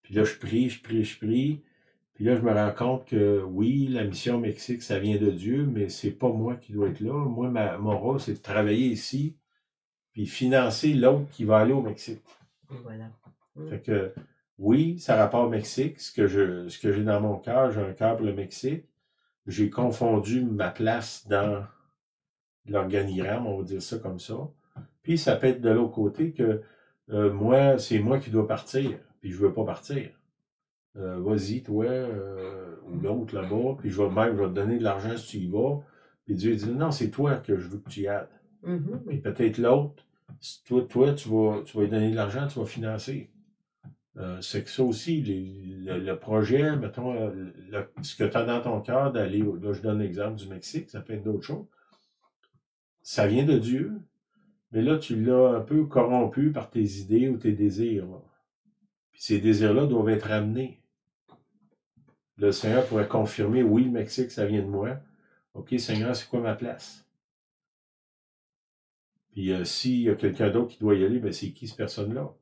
Puis là, je prie. Puis là, je me rends compte que oui, la mission au Mexique, ça vient de Dieu, mais c'est pas moi qui dois être là. Moi, mon rôle, c'est de travailler ici, puis financer l'autre qui va aller au Mexique. Voilà. Fait que oui, ça rapporte au Mexique. Ce que j'ai dans mon cœur, j'ai un cœur pour le Mexique. J'ai confondu ma place dans l'organigramme, on va dire ça comme ça. Puis ça peut être de l'autre côté que moi, c'est moi qui dois partir, puis je veux pas partir. Vas-y, toi, ou l'autre là-bas, puis je vais te donner de l'argent si tu y vas. Puis Dieu dit, non, c'est toi que je veux que tu y ailles. Puis peut-être l'autre, toi, tu vas lui donner de l'argent, tu vas financer. C'est que ça aussi, le projet, mettons, ce que tu as dans ton cœur d'aller, là je donne l'exemple du Mexique, ça peut être d'autres choses. Ça vient de Dieu, mais là tu l'as un peu corrompu par tes idées ou tes désirs. Là. Puis ces désirs-là doivent être ramenés. Le Seigneur pourrait confirmer, oui, le Mexique, ça vient de moi. OK, Seigneur, c'est quoi ma place? Puis s'il y a quelqu'un d'autre qui doit y aller, ben c'est qui cette personne-là?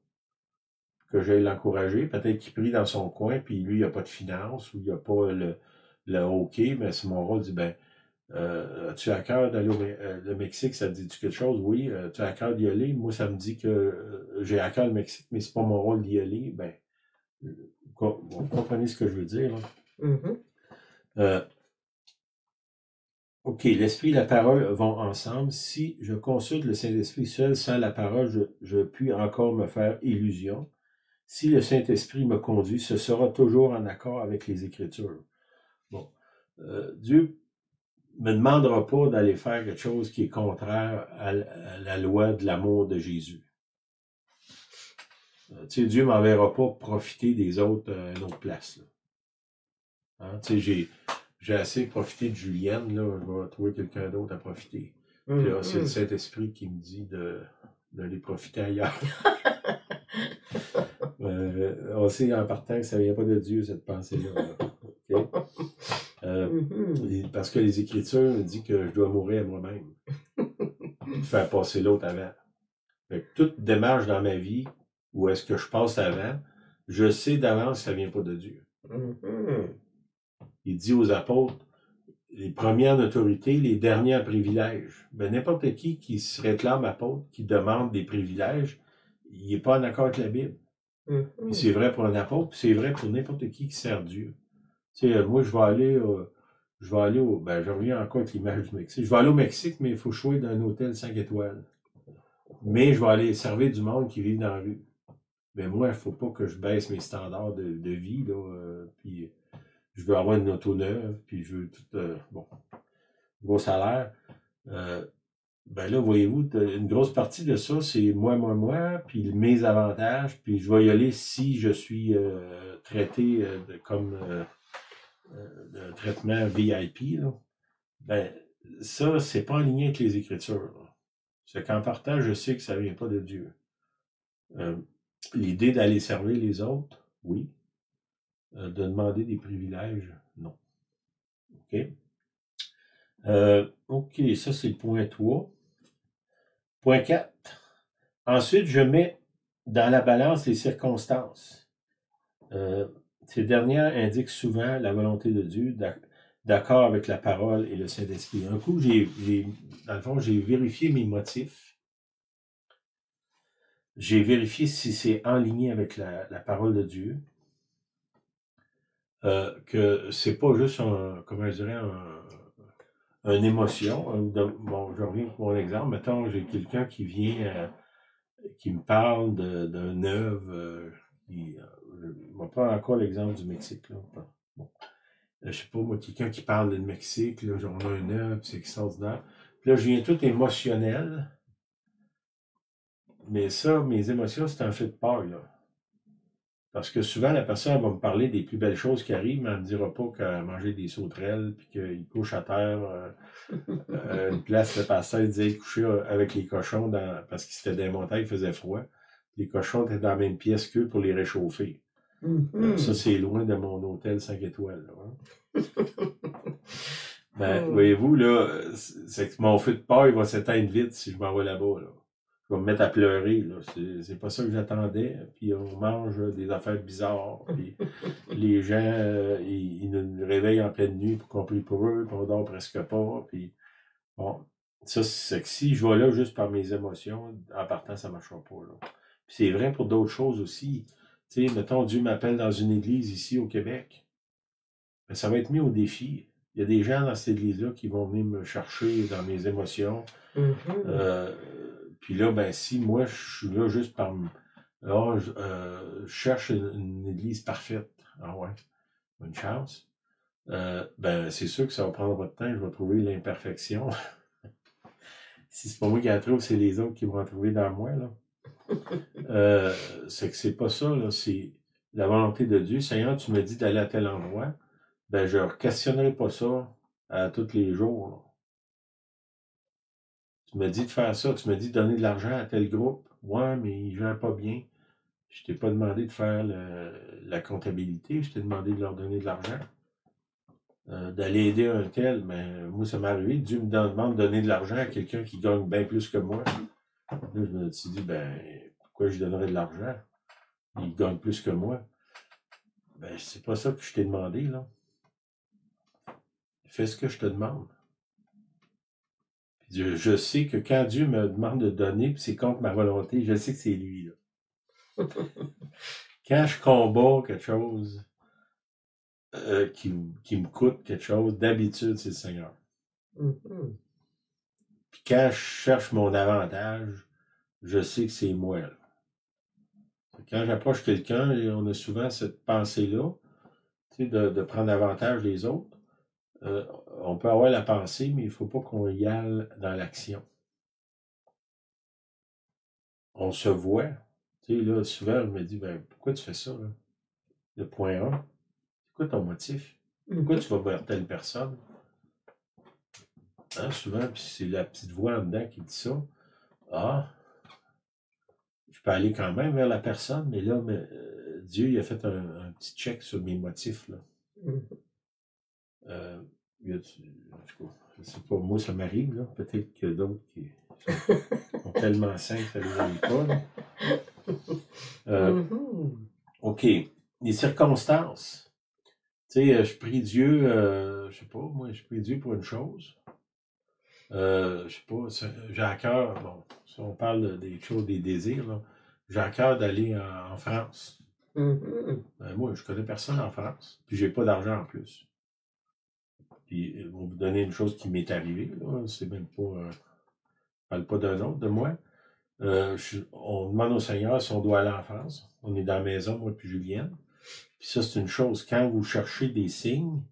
Que j'aille l'encourager. Peut-être qu'il prie dans son coin, puis lui, il n'a pas de finances, ou il n'a pas le hockey, mais c'est mon rôle, dit, ben, as-tu à cœur d'aller au Mexique, ça te dit-tu quelque chose? Oui. Tu as à cœur d'y aller? Moi, ça me dit que j'ai à cœur le Mexique, mais c'est pas mon rôle d'y aller. Ben, vous comprenez ce que je veux dire, là? OK, l'Esprit et la parole vont ensemble. Si je consulte le Saint-Esprit seul, sans la parole, je puis encore me faire illusion. Si le Saint-Esprit me conduit, ce sera toujours en accord avec les Écritures. Bon, Dieu me demandera pas d'aller faire quelque chose qui est contraire à la loi de l'amour de Jésus. Tu sais, Dieu m'enverra pas profiter des autres à une autre place. Hein? Tu sais, j'ai assez profité de Julienne, là, je vais trouver quelqu'un d'autre à profiter. Puis là, c'est le Saint-Esprit qui me dit d'aller profiter ailleurs. On sait en partant que ça ne vient pas de Dieu, cette pensée-là. Okay? Parce que les Écritures me disent que je dois mourir à moi-même. Faire passer l'autre avant. Fait que toute démarche dans ma vie, où est-ce que je passe avant, je sais d'avance que ça ne vient pas de Dieu. Il dit aux apôtres, les premiers en autorité, les derniers en privilèges. Ben, n'importe qui se réclame apôtre, qui demande des privilèges, il n'est pas en accord avec la Bible. Puis c'est vrai pour un apôtre, puis c'est vrai pour n'importe qui sert Dieu. Tu sais, moi, je vais aller je reviens encore avec l'image du Mexique. Je vais aller au Mexique, mais il faut choisir d'un hôtel 5 étoiles. Mais je vais aller servir du monde qui vit dans la rue. Mais moi, il ne faut pas que je baisse mes standards de vie, là, puis je veux avoir une auto neuve, puis je veux tout, gros salaire. Ben là, voyez-vous, une grosse partie de ça, c'est moi, puis mes avantages, puis je vais y aller si je suis traité comme de traitement VIP. Là. Ben, ça, c'est pas en ligne avec les Écritures. Là. C'est qu'en partant, je sais que ça vient pas de Dieu. L'idée d'aller servir les autres, oui. De demander des privilèges, non. OK? OK, ça c'est le point 3. Point 4. Ensuite, je mets dans la balance les circonstances. Ces dernières indiquent souvent la volonté de Dieu, d'accord avec la parole et le Saint-Esprit. Un coup, dans le fond, j'ai vérifié mes motifs. J'ai vérifié si c'est en ligne avec la parole de Dieu. Que c'est pas juste comment je dirais, une émotion. Bon, je reviens pour mon exemple. Mettons, j'ai quelqu'un qui vient, qui me parle d'un œuvre, je ne vois pas encore l'exemple du Mexique, là. Bon. Je sais pas, moi, quelqu'un qui parle du Mexique, là, genre, on a un œuvre, c'est extraordinaire. Puis là, je viens tout émotionnel. Mais ça, mes émotions, c'est un fait de paille, là. Parce que souvent, la personne va me parler des plus belles choses qui arrivent, mais elle ne me dira pas qu'elle a mangé des sauterelles, puis qu'il couche à terre, une place, le pasteur disait qu'il couchait avec les cochons parce qu'il s'était des montagnes, il faisait froid. Les cochons étaient dans la même pièce qu'eux pour les réchauffer. Ça, c'est loin de mon hôtel 5 étoiles. Là, hein? Voyez-vous, là, c'est que mon feu de paille va s'éteindre vite si je m'en vais là-bas. Là. Je vais me mettre à pleurer. Là. C'est pas ça que j'attendais. Puis on mange des affaires bizarres. Puis les gens, ils nous réveillent en pleine nuit pour qu'on prie pour eux. Puis on dort presque pas. Puis bon, ça, c'est que si je vais là juste par mes émotions, en partant, ça ne marchera pas. Là. Puis c'est vrai pour d'autres choses aussi. Tu sais, mettons, Dieu m'appelle dans une église ici au Québec. Ben, ça va être mis au défi. Il y a des gens dans cette église-là qui vont venir me chercher dans mes émotions. Puis là, ben, si moi, je suis là juste par... Alors, je cherche une église parfaite. Ah ouais, une chance. Ben, c'est sûr que ça va prendre votre temps. Je vais trouver l'imperfection. Si c'est pas moi qui la trouve, c'est les autres qui vont la trouver dans moi, là. C'est que c'est pas ça, là. C'est la volonté de Dieu. Seigneur, tu me dis d'aller à tel endroit. Ben, je ne questionnerai pas ça à tous les jours, là. Tu me dis de faire ça, tu me dis de donner de l'argent à tel groupe. Ouais, mais il ne gère pas bien. Je t'ai pas demandé de faire la comptabilité, je t'ai demandé de leur donner de l'argent. D'aller aider un tel, mais moi, ça m'est arrivé. Dieu me demande de donner de l'argent à quelqu'un qui gagne bien plus que moi. Là, je me suis dit, ben, pourquoi je donnerais de l'argent? Il gagne plus que moi. Ben, c'est pas ça que je t'ai demandé, là. Fais ce que je te demande. Je sais que quand Dieu me demande de donner, puis c'est contre ma volonté, je sais que c'est lui, là. Quand je combats quelque chose qui me coûte quelque chose, d'habitude, c'est le Seigneur. Puis quand je cherche mon avantage, je sais que c'est moi, là. Quand j'approche quelqu'un, on a souvent cette pensée-là, tu sais, de prendre avantage des autres. On peut avoir la pensée, mais il ne faut pas qu'on y aille dans l'action. On se voit. Tu sais, là, souvent, je me dis, ben, pourquoi tu fais ça, là? Le point 1, c'est quoi ton motif? Pourquoi tu vas vers telle personne? Hein, souvent, puis c'est la petite voix en dedans qui dit ça. Ah, je peux aller quand même vers la personne, mais là, Dieu, il a fait un petit check sur mes motifs, là. En tout cas, je sais pas, moi, ça m'arrive, là. Peut-être que d'autres qui sont tellement sains que ça ne les arrive pas, là. OK. Les circonstances. Tu sais, je prie Dieu, je sais pas, moi, je prie Dieu pour une chose. Je sais pas, j'ai à cœur, bon, si on parle des choses, des désirs, là, j'ai à cœur d'aller en France. Ben, moi, je connais personne en France, puis j'ai pas d'argent en plus. Puis, on vous donner une chose qui m'est arrivée, là, c'est même pas, je parle pas d'un autre, de moi. On demande au Seigneur si on doit aller en France. On est dans la maison, moi puis Julienne. Puis ça, c'est une chose, quand vous cherchez des signes,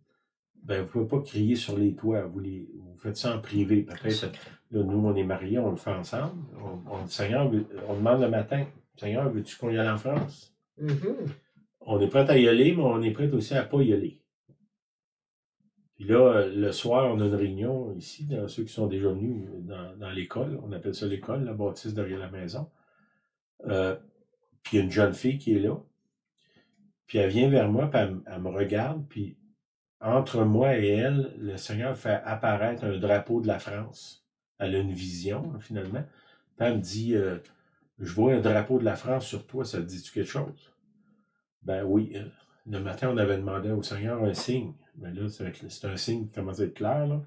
ben, vous ne pouvez pas crier sur les toits. Vous faites ça en privé. Peut-être, là, nous, on est mariés, on le fait ensemble. On dit, Seigneur, on demande le matin, Seigneur, veux-tu qu'on y aille en France? On est prêt à y aller, mais on est prêt aussi à ne pas y aller. Puis là, le soir, on a une réunion ici, dans ceux qui sont déjà venus dans l'école. On appelle ça l'école, la bâtisse derrière la maison. Puis il y a une jeune fille qui est là. Puis elle vient vers moi, puis elle me regarde, puis entre moi et elle, le Seigneur fait apparaître un drapeau de la France. Elle a une vision, finalement. Puis elle me dit, je vois un drapeau de la France sur toi, ça te dit-tu quelque chose? Ben oui. Le matin, on avait demandé au Seigneur un signe. Mais là, c'est un signe qui commence à être clair, là.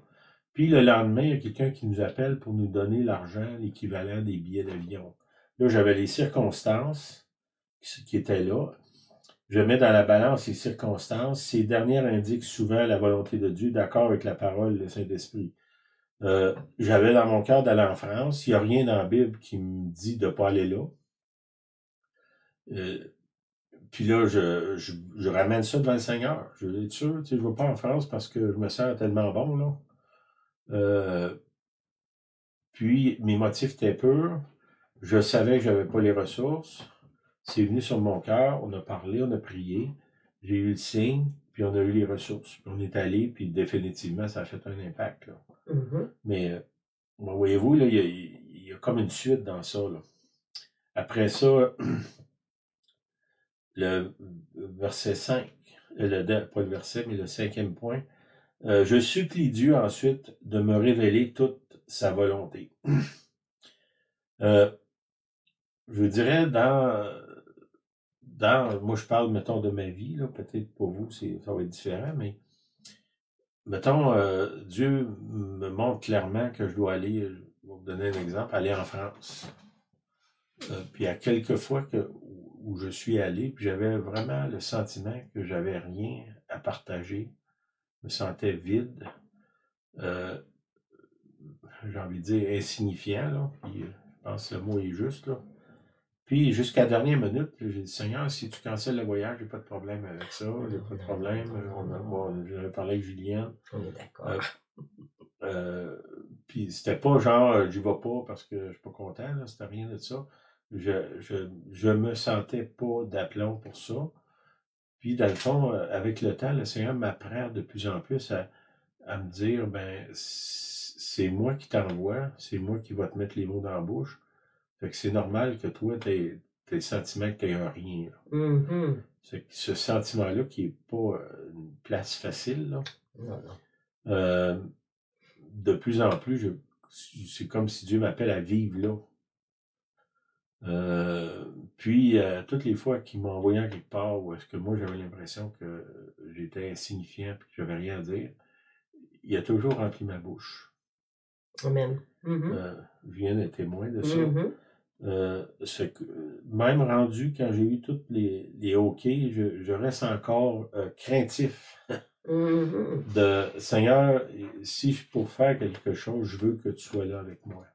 Puis le lendemain, il y a quelqu'un qui nous appelle pour nous donner l'argent, l'équivalent des billets d'avion. Là, j'avais les circonstances qui étaient là. Je mets dans la balance les circonstances. Ces dernières indiquent souvent la volonté de Dieu, d'accord avec la parole du Saint-Esprit. J'avais dans mon cœur d'aller en France. Il n'y a rien dans la Bible qui me dit de ne pas aller là. Puis là, je ramène ça devant le Seigneur. Je veux être sûr, je ne vais pas en France parce que je me sens tellement bon, là. Puis, mes motifs étaient purs. Je savais que je n'avais pas les ressources. C'est venu sur mon cœur. On a parlé, on a prié. J'ai eu le signe, puis on a eu les ressources. Puis on est allé, puis définitivement, ça a fait un impact, là. Mais, voyez-vous, là, il y a comme une suite dans ça, là. Après ça, le verset 5, pas le verset, mais le 5e point. Je supplie Dieu ensuite de me révéler toute sa volonté. Je vous dirais, moi je parle, mettons, de ma vie, là, peut-être pour vous, ça va être différent, mais mettons, Dieu me montre clairement que je dois aller, je vais vous donner un exemple, aller en France. Puis à quelques fois où je suis allé, puis j'avais vraiment le sentiment que j'avais rien à partager. Je me sentais vide. J'ai envie de dire insignifiant, là. Puis je pense que le mot est juste, là. Puis jusqu'à la dernière minute, j'ai dit, Seigneur, si tu cancelles le voyage, j'ai pas de problème avec ça, j'ai pas de problème. J'avais parlé avec Julienne. On est d'accord. Puis c'était pas genre, j'y vais pas parce que je suis pas content, là, c'était rien de ça. Je me sentais pas d'aplomb pour ça. Puis dans le fond, avec le temps, le Seigneur m'apprend de plus en plus à me dire, ben, c'est moi qui t'envoie, c'est moi qui va te mettre les mots dans la bouche. Fait que c'est normal que toi, t'aies le sentiment que t'es un rien. C'est ce sentiment-là qui est pas une place facile, là. Non. De plus en plus, c'est comme si Dieu m'appelle à vivre là. Puis, toutes les fois qu'il m'a envoyé en quelque part où est-ce que moi j'avais l'impression que j'étais insignifiant et que j'avais rien à dire, il a toujours rempli ma bouche. Amen. Je viens d'être témoin de ça. Même rendu, quand j'ai eu tous les OK, je reste encore craintif de Seigneur, si je peux faire quelque chose, je veux que tu sois là avec moi.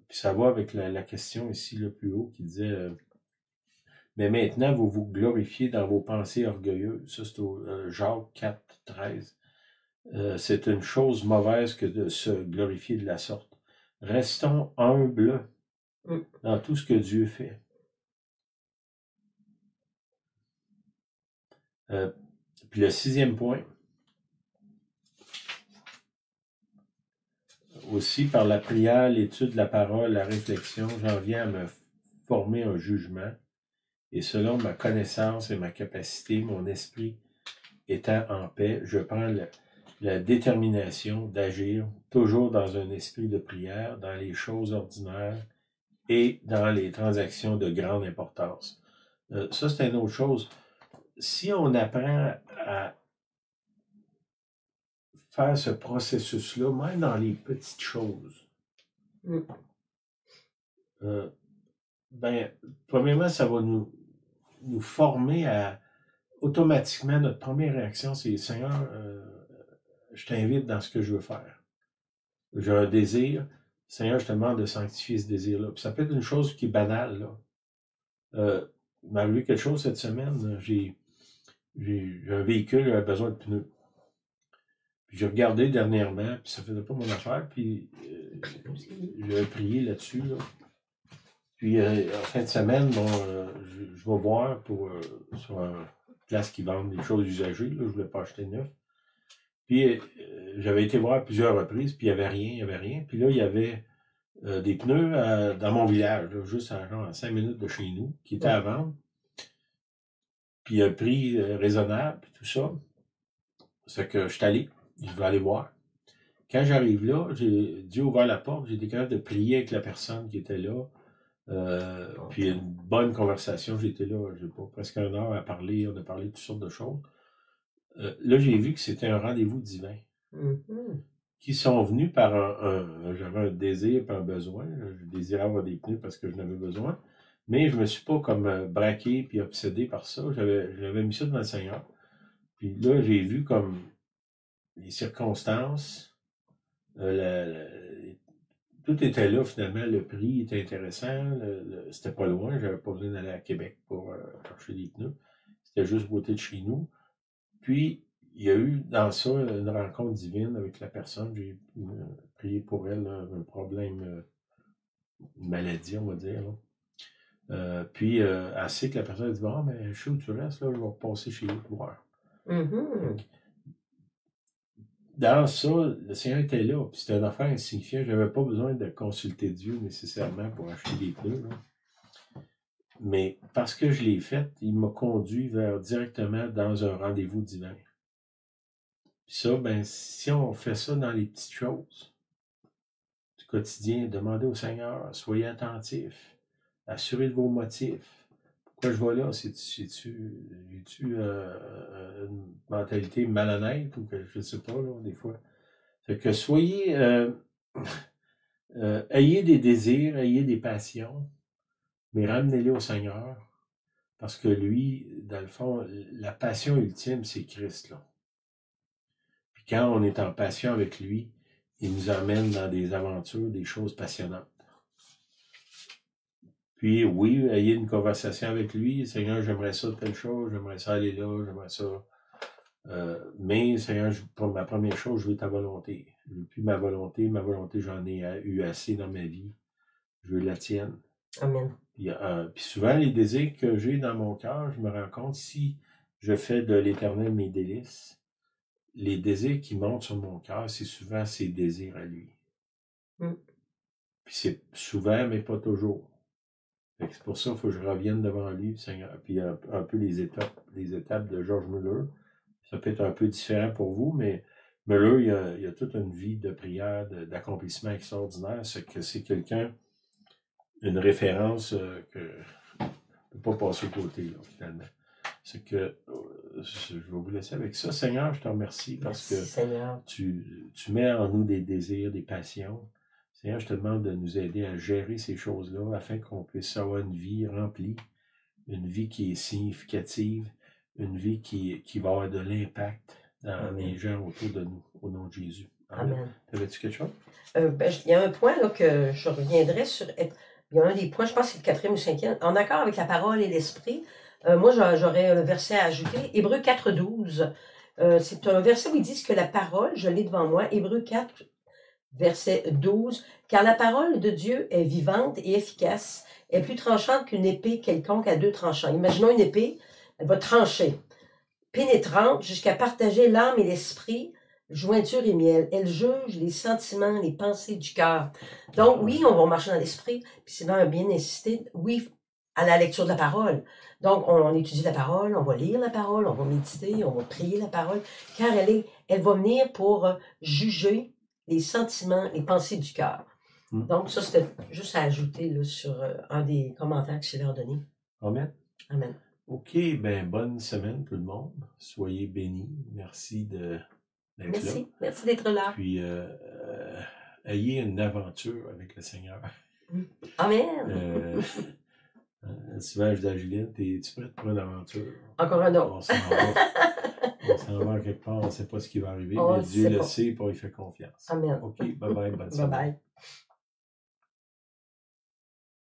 Puis ça va avec la question ici, le plus haut, qui disait mais maintenant, vous vous glorifiez dans vos pensées orgueilleuses. Ça, c'est au Jacques 4, 13. C'est une chose mauvaise que de se glorifier de la sorte. Restons humbles dans tout ce que Dieu fait. Puis le 6e point. Aussi, par la prière, l'étude de la parole, la réflexion, j'en viens à me former un jugement. Et selon ma connaissance et ma capacité, mon esprit étant en paix, je prends la détermination d'agir toujours dans un esprit de prière, dans les choses ordinaires et dans les transactions de grande importance. Ça, c'est une autre chose. Si on apprend à faire ce processus-là, même dans les petites choses, ben, premièrement, ça va nous former à automatiquement, notre première réaction, c'est Seigneur, je t'invite dans ce que je veux faire. J'ai un désir. Seigneur, je te demande de sanctifier ce désir-là. Puis ça peut être une chose qui est banale, là. Il m'est arrivé quelque chose cette semaine. J'ai un véhicule qui a besoin de pneus. Puis j'ai regardé dernièrement, puis ça faisait pas mon affaire, puis j'ai prié là-dessus, là. Puis en fin de semaine, bon, je vais voir sur une place qui vend des choses usagées, là, je voulais pas acheter neuf. Puis j'avais été voir à plusieurs reprises, puis il n'y avait rien. Puis là, il y avait des pneus dans mon village, là, juste à 5 minutes de chez nous, qui étaient à vendre. puis un prix raisonnable, puis tout ça. C'est que je suis allé, je vais aller voir. Quand j'arrive là, Dieu a ouvert la porte, j'ai été capable de prier avec la personne qui était là. Puis une bonne conversation, j'étais là, j'ai pas presque 1 heure à parler, on a parlé de toutes sortes de choses. Là, j'ai vu que c'était un rendez-vous divin. Qui sont venus par j'avais un désir et un besoin. Je désirais avoir des pneus parce que je n'avais besoin. Mais je me suis pas comme braqué puis obsédé par ça. J'avais mis ça devant le Seigneur. Puis là, j'ai vu comme les circonstances, tout était là finalement, le prix était intéressant, c'était pas loin, j'avais pas besoin d'aller à Québec pour chercher des pneus. C'était juste à côté de chez nous. Puis, il y a eu dans ça une rencontre divine avec la personne. J'ai prié pour elle, un problème, une maladie, on va dire. Là. Puis, elle sait que la personne a dit bon, mais je sais où tu restes, là, je vais passer chez vous pour voir. Dans ça, le Seigneur était là, puis c'était une affaire insignifiante. Je n'avais pas besoin de consulter Dieu nécessairement pour acheter des pneus. Là. Mais parce que je l'ai fait, il m'a conduit directement dans un rendez-vous divin. Puis ça, ben, si on fait ça dans les petites choses du quotidien, demandez au Seigneur, soyez attentifs, assurez de vos motifs. Pourquoi je vais là? J'ai-tu une mentalité malhonnête ou que je ne sais pas, là, des fois. Fait que soyez, ayez des désirs, ayez des passions, mais ramenez-les au Seigneur. Parce que lui, dans le fond, la passion ultime, c'est Christ, là. Puis quand on est en passion avec lui, il nous emmène dans des aventures, des choses passionnantes. Puis oui, ayez une conversation avec lui. Seigneur, j'aimerais ça telle chose, j'aimerais ça aller là, j'aimerais ça. Mais Seigneur, pour ma première chose, je veux ta volonté. Je veux plus ma volonté j'en ai eu assez dans ma vie. Je veux la tienne. Amen. Puis souvent, les désirs que j'ai dans mon cœur, je me rends compte, si je fais de l'Éternel mes délices, les désirs qui montent sur mon cœur, c'est souvent ses désirs à lui. Puis c'est souvent, mais pas toujours. C'est pour ça qu'il faut que je revienne devant lui, Seigneur. Puis un peu les étapes de George Muller. Ça peut être un peu différent pour vous, mais Muller, il a toute une vie de prière, d'accomplissement extraordinaire. C'est quelqu'un, une référence que je ne peux pas passer au côté, là, finalement. C'est que je vais vous laisser avec ça. Seigneur, je te remercie parce que Seigneur. Tu mets en nous des désirs, des passions. Seigneur, je te demande de nous aider à gérer ces choses-là afin qu'on puisse avoir une vie remplie, une vie qui est significative, une vie qui va avoir de l'impact dans les gens autour de nous, au nom de Jésus. Amen. T'avais-tu quelque chose? Il y a un point là, que je reviendrai sur. Il y a un des points, je pense que c'est le 4e ou 5e, en accord avec la parole et l'esprit. Moi, j'aurais le verset à ajouter. Hébreux 4, 12. C'est un verset où ils disent que la parole, je l'ai devant moi, Hébreux 4, verset 12, « Car la parole de Dieu est vivante et efficace, est plus tranchante qu'une épée quelconque à 2 tranchants. » Imaginons une épée, elle va trancher, pénétrante jusqu'à partager l'âme et l'esprit, jointure et miel. Elle juge les sentiments, les pensées du cœur. Donc, oui, on va marcher dans l'esprit, puis c'est vraiment bien insisté, oui, à la lecture de la parole. Donc, on étudie la parole, on va lire la parole, on va méditer, on va prier la parole, car elle va venir pour juger les sentiments, les pensées du cœur. Donc, ça, c'était juste à ajouter là, sur un des commentaires que je t'ai donné. Amen. Amen. OK, ben bonne semaine tout le monde. Soyez bénis. Merci d'être là. Merci d'être là. Puis, ayez une aventure avec le Seigneur. Amen. Souvent, je dis à Julienne, es-tu prête pour une aventure? Encore un autre. On s'en va quelque part, on ne sait pas ce qui va arriver, mais Dieu le sait, pour il fait confiance. Amen. OK, bye bye, bonne semaine. Bye bye.